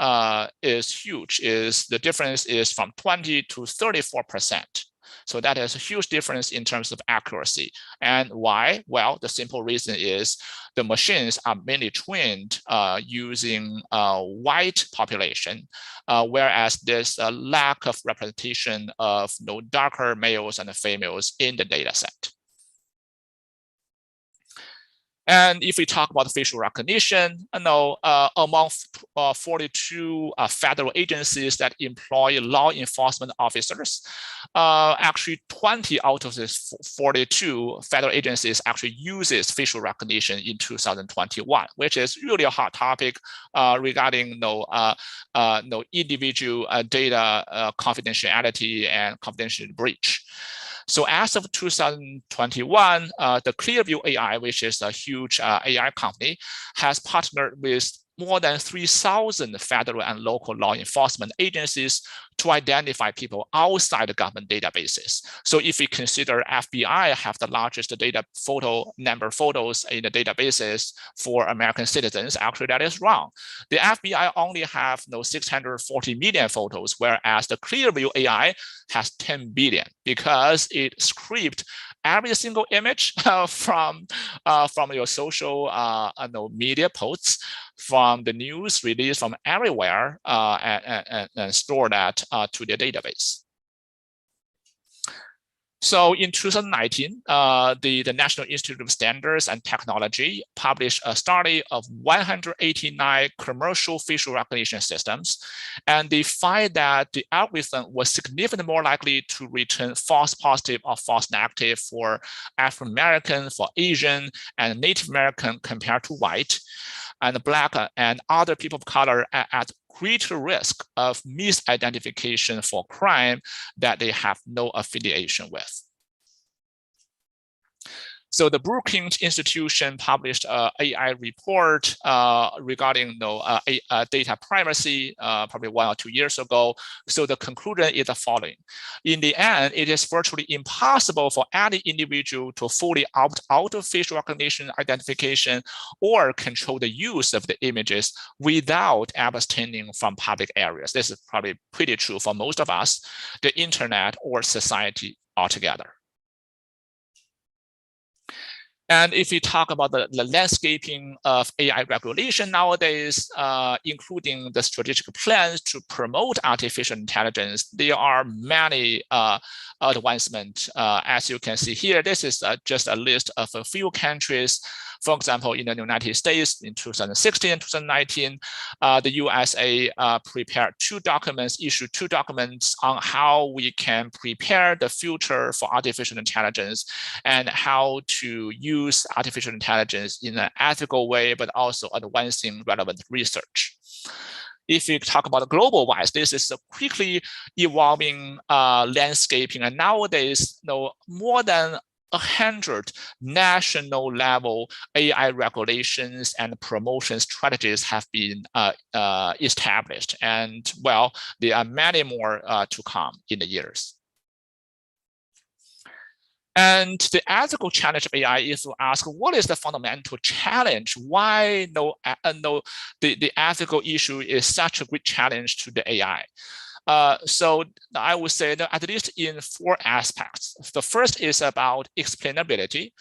is huge. The difference is from 20 to 34%. So that is a huge difference in terms of accuracy. And why? Well, the simple reason is the machines are mainly trained using white population, whereas there's a lack of representation of darker males and females in the data set. And if we talk about facial recognition, among 42 federal agencies that employ law enforcement officers, actually 20 out of these 42 federal agencies actually uses facial recognition in 2021, which is really a hot topic regarding individual data confidentiality and confidentiality breach. So as of 2021, the Clearview AI, which is a huge AI company, has partnered with more than 3,000 federal and local law enforcement agencies to identify people outside the government databases. So if we consider FBI have the largest number of photos in the databases for American citizens, actually that is wrong. The FBI only have 640 million photos, whereas the Clearview AI has 10 billion because it scraped every single image from your social media posts, from the news release from everywhere, and store that to the database. So in 2019, the National Institute of Standards and Technology published a study of 189 commercial facial recognition systems, and they find that the algorithm was significantly more likely to return false positive or false negative for African American, for Asian, and Native American compared to white, and Black and other people of color at greater risk of misidentification for crime that they have no affiliation with. So the Brookings Institution published an AI report regarding data privacy probably 1 or 2 years ago. So the conclusion is the following. In the end, it is virtually impossible for any individual to fully opt out of facial recognition identification or control the use of the images without abstaining from public areas. This is probably pretty true for most of us, the internet or society altogether. And if we talk about the landscaping of AI regulation nowadays, including the strategic plans to promote artificial intelligence, there are many advancements. As you can see here, this is just a list of a few countries. For example, in the United States in 2016 and 2019, the USA issued two documents on how we can prepare the future for artificial intelligence and how to use artificial intelligence in an ethical way, but also advancing relevant research. If you talk about global wise, this is a quickly evolving landscaping. And nowadays, more than 100 national level AI regulations and promotion strategies have been established. And well, there are many more to come in the years. And the ethical challenge of AI is to ask, what is the fundamental challenge? Why the ethical issue is such a great challenge to the AI? So I would say that at least in 4 aspects. The first is about explainability.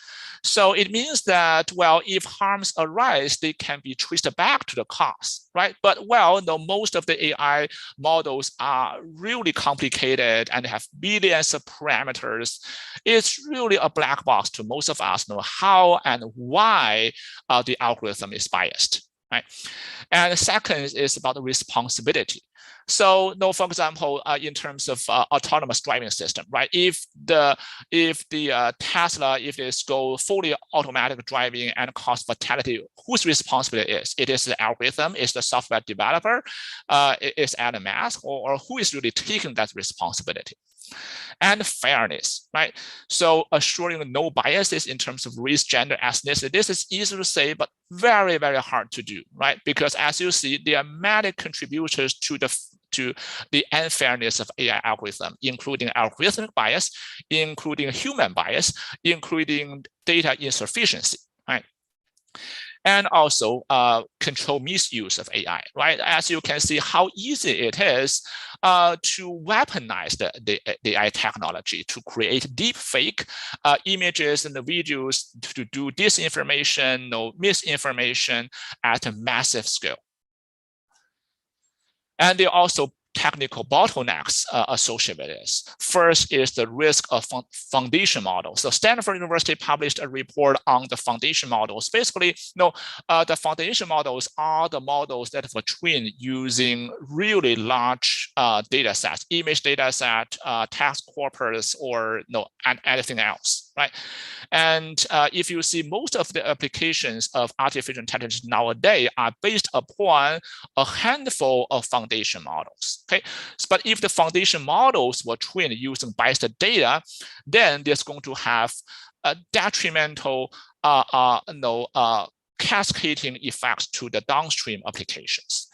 So it means that, well, if harms arise, they can be traced back to the cause, right? But well, most of the AI models are really complicated and have billions of parameters. It's really a black box to most of us know how and why the algorithm is biased, right? And the second is about the responsibility. So, for example, in terms of autonomous driving system, right? If the Tesla, if it go fully automatic driving and cause fatality, whose responsibility is? It is the algorithm, is the software developer, is Elon Musk, or who is really taking that responsibility? And fairness, right? So assuring no biases in terms of race, gender, ethnicity, this is easy to say, but very, very hard to do, right? Because as you see, there are many contributors to the unfairness of AI algorithm, including algorithmic bias, including human bias, including data insufficiency, right? And also control misuse of AI, right? As you can see how easy it is to weaponize the AI technology to create deep fake images and the videos to do disinformation or misinformation at a massive scale. And there are also technical bottlenecks associated with this. First is the risk of foundation models. So Stanford University published a report on the foundation models. Basically, the foundation models are the models that were trained using really large data sets, image data set, text corpus, or and anything else, right? And if you see, most of the applications of artificial intelligence nowadays are based upon a handful of foundation models. Okay, but if the foundation models were trained using biased data, then there's going to have a detrimental cascading effects to the downstream applications.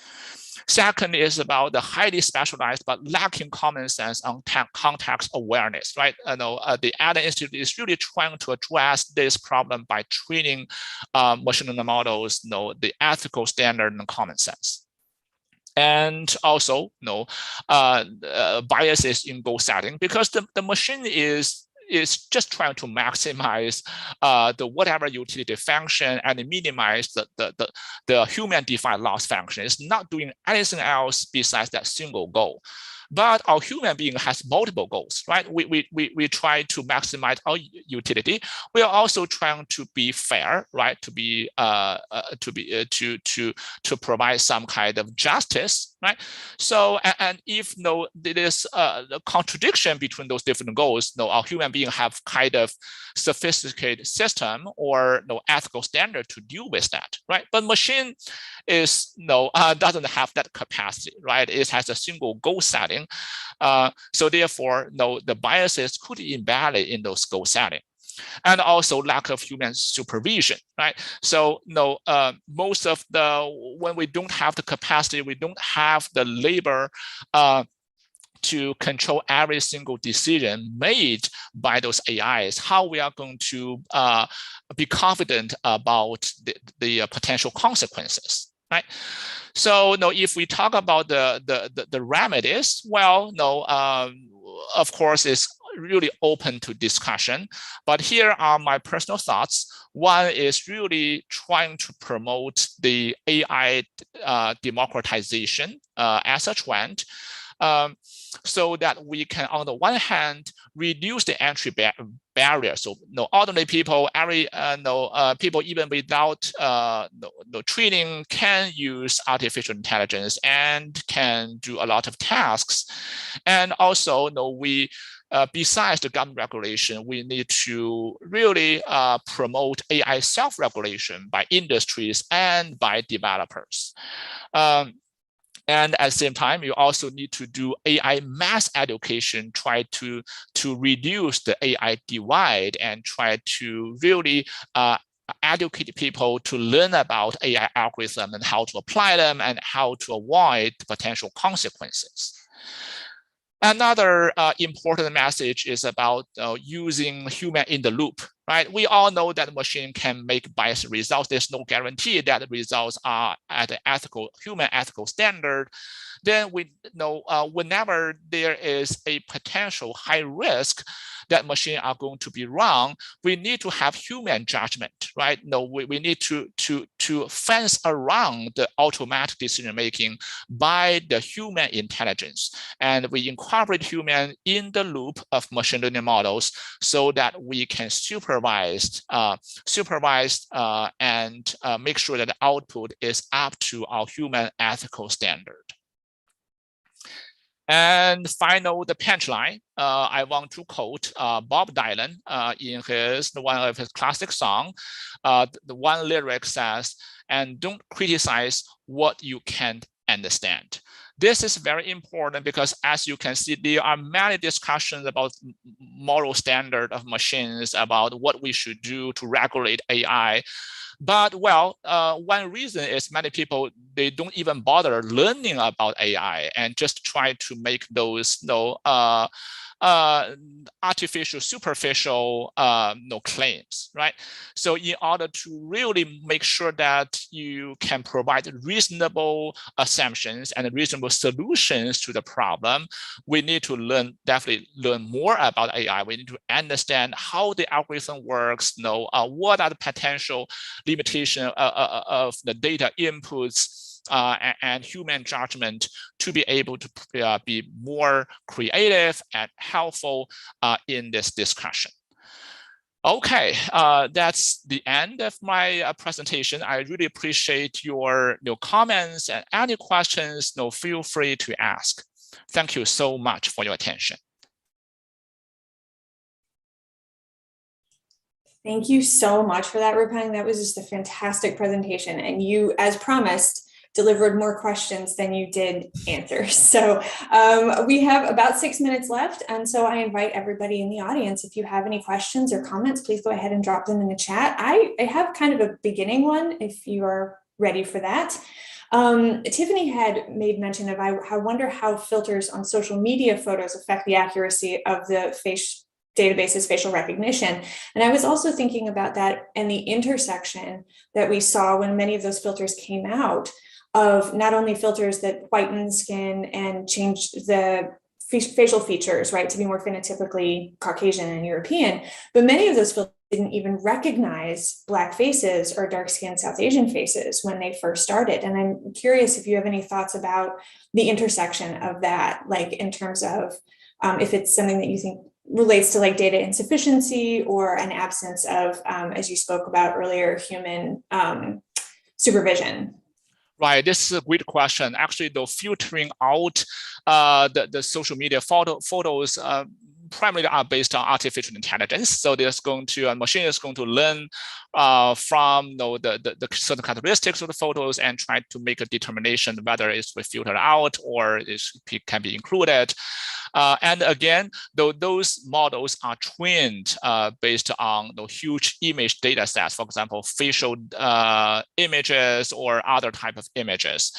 Second is about the highly specialized but lacking common sense on context awareness, right? The Allen Institute is really trying to address this problem by training machine learning models, the ethical standard and common sense. And also, biases in goal setting, because the machine is just trying to maximize the whatever utility function and minimize the human defined loss function. It's not doing anything else besides that single goal. But our human being has multiple goals, right? We try to maximize our utility. We are also trying to be fair, right? To provide some kind of justice, right? So and if there is a contradiction between those different goals, our human being have kind of sophisticated system or ethical standard to deal with that, right? But machine is doesn't have that capacity, right? It has a single goal setting. So therefore, the biases could be invalid in those goal setting. And also lack of human supervision, right? So most of when we don't have the capacity, we don't have the labor to control every single decision made by those AIs, how we are going to be confident about the potential consequences, right? So if we talk about the remedies, well, of course, it's really open to discussion. But here are my personal thoughts. One is really trying to promote the AI democratization as a trend. So that we can, on the one hand, reduce the entry barrier. So ordinary people, people even without training can use artificial intelligence and can do a lot of tasks. And also, we besides the government regulation, we need to really promote AI self-regulation by industries and by developers. And at the same time, you also need to do AI mass education, try to reduce the AI divide and try to really educate people to learn about AI algorithms and how to apply them and how to avoid potential consequences. Another important message is about using human in the loop, right? We all know that the machine can make biased results. There's no guarantee that the results are at an human ethical standard. Then we know whenever there is a potential high risk that machines are going to be wrong, we need to have human judgment, right? No, we need to fence around the automatic decision making by the human intelligence, and we incorporate human in the loop of machine learning models so that we can supervise and make sure that the output is up to our human ethical standard. And final, the punchline, I want to quote Bob Dylan in one of his classic songs. The one lyric says, "And don't criticize what you can't understand." This is very important because, as you can see, there are many discussions about moral standard of machines, about what we should do to regulate AI. But well, one reason is many people, they don't even bother learning about AI and just try to make those artificial, superficial claims, right? So in order to really make sure that you can provide reasonable assumptions and reasonable solutions to the problem, we need to definitely learn more about AI. We need to understand how the algorithm works, what are the potential limitations of the data inputs, and human judgment to be able to be more creative and helpful in this discussion. Okay, that's the end of my presentation. I really appreciate your comments, and any questions, feel free to ask. Thank you so much for your attention. Thank you so much for that, Rupeng. That was just a fantastic presentation. And you, as promised, delivered more questions than you did answers. So we have about 6 minutes left. And so I invite everybody in the audience, if you have any questions or comments, please go ahead and drop them in the chat. I have kind of a beginning one, if you are ready for that. Tiffany had made mention of, I wonder how filters on social media photos affect the accuracy of the database's facial recognition. And I was also thinking about that and the intersection that we saw when many of those filters came out, of not only filters that whiten the skin and change the facial features, right, to be more phenotypically Caucasian and European, but many of those filters didn't even recognize Black faces or dark-skinned South Asian faces when they first started. And I'm curious if you have any thoughts about the intersection of that, like in terms of if it's something that you think relates to like data insufficiency or an absence of, as you spoke about earlier, human supervision. Right, this is a great question. Actually, though, filtering out the social media photos primarily are based on artificial intelligence. So there's going to, a machine is going to learn from the certain characteristics of the photos and try to make a determination whether it's filtered out or it can be included. And again, though those models are trained based on huge image data sets, for example, facial images or other type of images.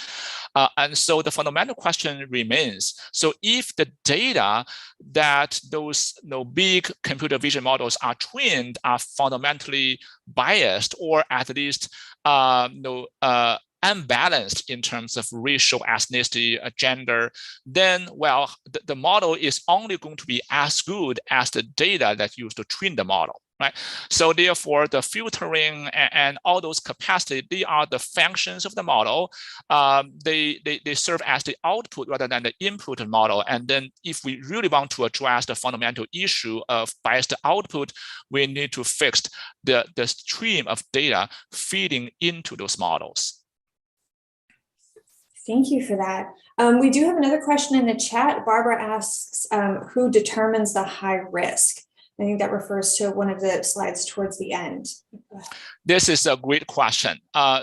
And so the fundamental question remains, so if the data that those big computer vision models are trained are fundamentally biased or at least unbalanced in terms of racial, ethnicity, gender, then, well, the model is only going to be as good as the data that used to train the model, right? So therefore, the filtering and all those capacities, they are the functions of the model. They serve as the output rather than the input model. And then if we really want to address the fundamental issue of biased output, we need to fix the stream of data feeding into those models. Thank you for that. We do have another question in the chat. Barbara asks, who determines the high risk? I think that refers to one of the slides towards the end. This is a great question. And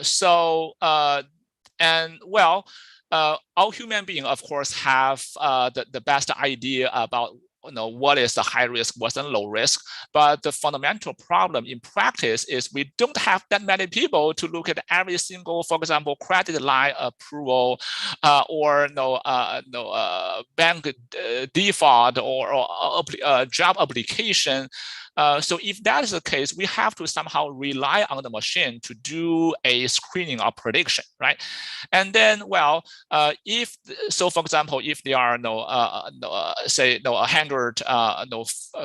well, all human beings, of course, have the best idea about what is the high risk, what's the low risk. But the fundamental problem in practice is we don't have that many people to look at every single, for example, credit line approval or bank default or job application. So if that is the case, we have to somehow rely on the machine to do a screening or prediction, right? And then, well, if so, for example, if there are say 100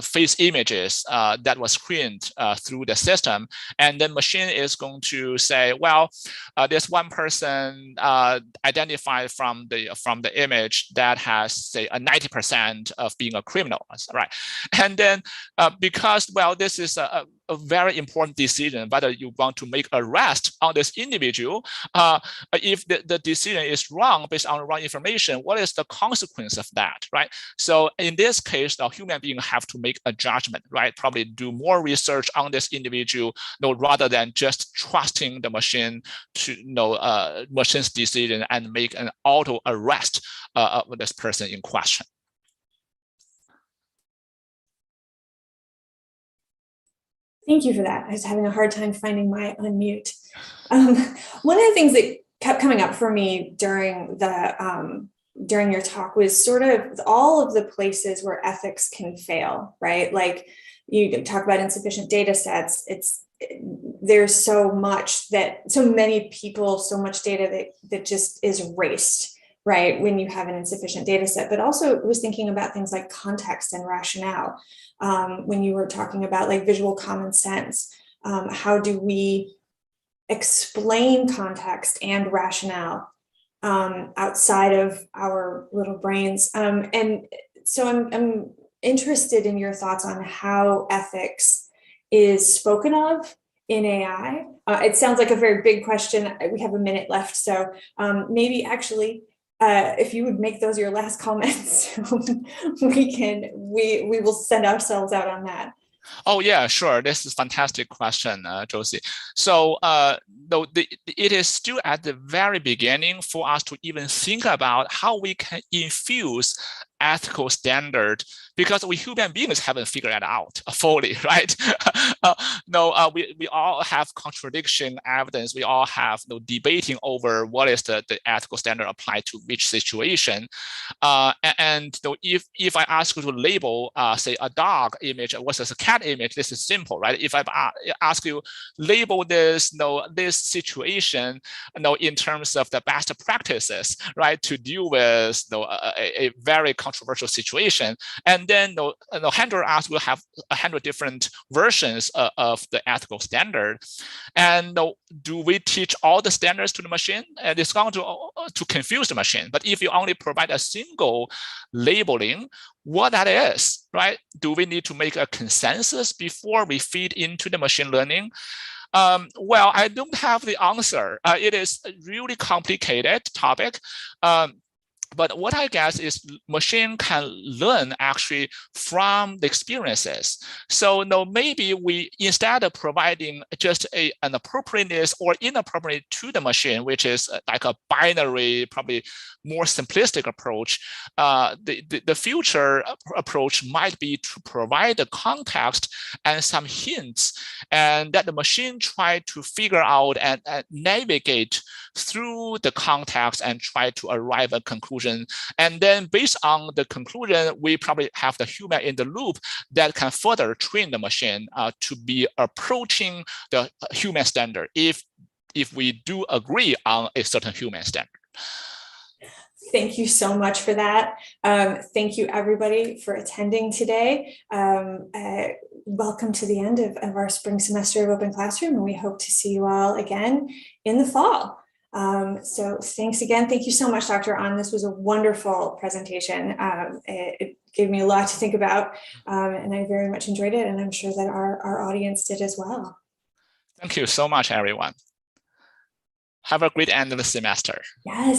face images that was screened through the system, and the machine is going to say, well, there's one person identified from the image that has, say, a 90% of being a criminal, right? And then because, well, this is a very important decision whether you want to make arrest on this individual. If the decision is wrong based on wrong information, what is the consequence of that, right? So in this case, the human being have to make a judgment, right? Probably do more research on this individual, rather than just trusting the machine to machine's decision and make an auto arrest of this person in question. Thank you for that. I was having a hard time finding my unmute. One of the things that kept coming up for me during your talk was sort of all of the places where ethics can fail, right? Like you talk about insufficient data sets. There's so many people, so much data that just is erased, right? When you have an insufficient data set, but also was thinking about things like context and rationale. When you were talking about like visual common sense, how do we explain context and rationale outside of our little brains? And so I'm interested in your thoughts on how ethics is spoken of in AI. It sounds like a very big question. We have a minute left, so maybe actually, if you would make those your last comments, we will send ourselves out on that. Oh yeah, sure. This is a fantastic question, Josie. So it is still at the very beginning for us to even think about how we can infuse ethical standard, because we human beings haven't figured that out fully, right? We all have contradiction evidence. We all have debating over what is the ethical standard applied to which situation. And if I ask you to label, say, a dog image versus a cat image, this is simple, right? If I ask you label this situation, in terms of the best practices, right, to deal with a very controversial situation, and then handler asks will have 100 different versions of the ethical standard, and do we teach all the standards to the machine? And it's going to confuse the machine. But if you only provide a single labeling, what that is, right? Do we need to make a consensus before we feed into the machine learning? Well, I don't have the answer. It is a really complicated topic. But what I guess is machine can learn actually from the experiences. So maybe we, instead of providing just an appropriateness or inappropriate to the machine, which is like a binary, probably more simplistic approach, the future approach might be to provide the context and some hints, and that the machine try to figure out and navigate through the context and try to arrive at a conclusion. And then based on the conclusion, we probably have the human in the loop that can further train the machine to be approaching the human standard if we do agree on a certain human standard. Thank you so much for that. Thank you, everybody, for attending today. Welcome to the end of our spring semester of Open Classroom, and we hope to see you all again in the fall. So thanks again. Thank you so much, Dr. An. This was a wonderful presentation. It gave me a lot to think about, and I very much enjoyed it, and I'm sure that our audience did as well. Thank you so much, everyone. Have a great end of the semester. Yes.